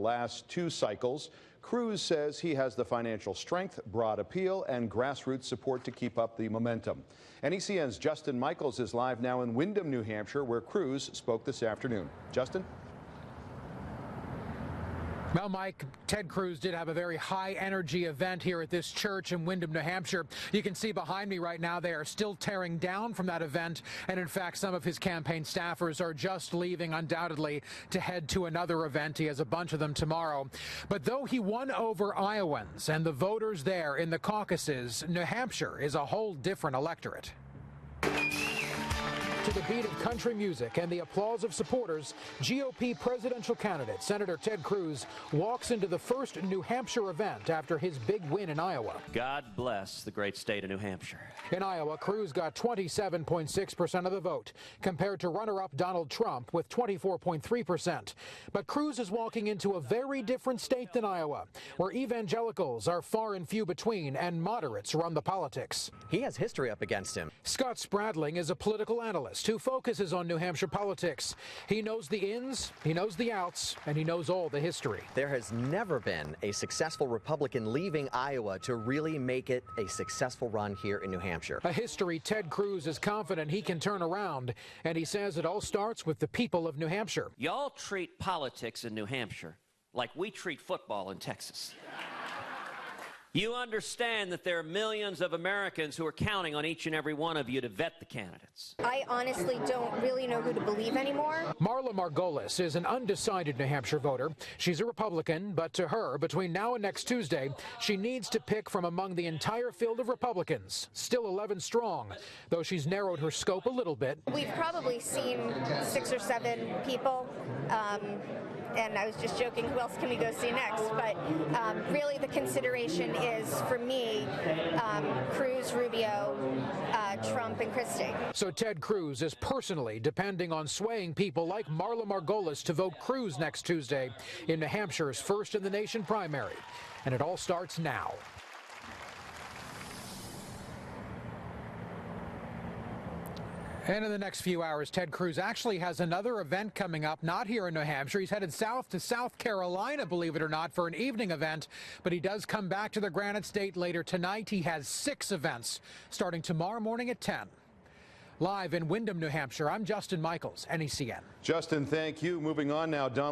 last 2 cycles. Cruz says he has the financial strength, broad appeal, and grassroots support to keep up the momentum. NECN's Justin Michaels is live now in Windham, New Hampshire, where Cruz spoke this afternoon. Justin? Well, Mike, Ted Cruz did have a very high-energy event here at this church in Windham, New Hampshire. You can see behind me right now they are still tearing down from that event, and in fact, some of his campaign staffers are just leaving, undoubtedly, to head to another event. He has a bunch of them tomorrow. But though he won over Iowans and the voters there in the caucuses, New Hampshire is a whole different electorate. To the beat of country music and the applause of supporters, GOP presidential candidate Senator Ted Cruz walks into the first New Hampshire event after his big win in Iowa. God bless the great state of New Hampshire. In Iowa, Cruz got 27.6% of the vote, compared to runner-up Donald Trump with 24.3%. But Cruz is walking into a very different state than Iowa, where evangelicals are far and few between and moderates run the politics. He has history up against him. Scott Spradling is a political analyst who focuses on New Hampshire politics. He knows the ins, he knows the outs, and he knows all the history. There has never been a successful Republican leaving Iowa to really make it a successful run here in New Hampshire. A history Ted Cruz is confident he can turn around, and he says it all starts with the people of New Hampshire. Y'all treat politics in New Hampshire like we treat football in Texas. You understand that there are millions of Americans who are counting on each and every one of you to vet the candidates. I honestly don't really know who to believe anymore. Marla Margolis is an undecided New Hampshire voter. She's a Republican, but to her, between now and next Tuesday, she needs to pick from among the entire field of Republicans, still 11 strong, though she's narrowed her scope a little bit. We've probably seen 6 or 7 people. And I was just joking, who else can we go see next? But really the consideration is, for me, Cruz, Rubio, Trump, and Christie. So Ted Cruz is personally depending on swaying people like Marla Margolis to vote Cruz next Tuesday in New Hampshire's first-in-the-nation primary. And it all starts now. And in the next few hours, Ted Cruz actually has another event coming up, not here in New Hampshire. He's headed south to South Carolina, believe it or not, for an evening event. But he does come back to the Granite State later tonight. He has 6 events starting tomorrow morning at 10. Live in Windham, New Hampshire, I'm Justin Michaels, NECN. Justin, thank you. Moving on now, Donald.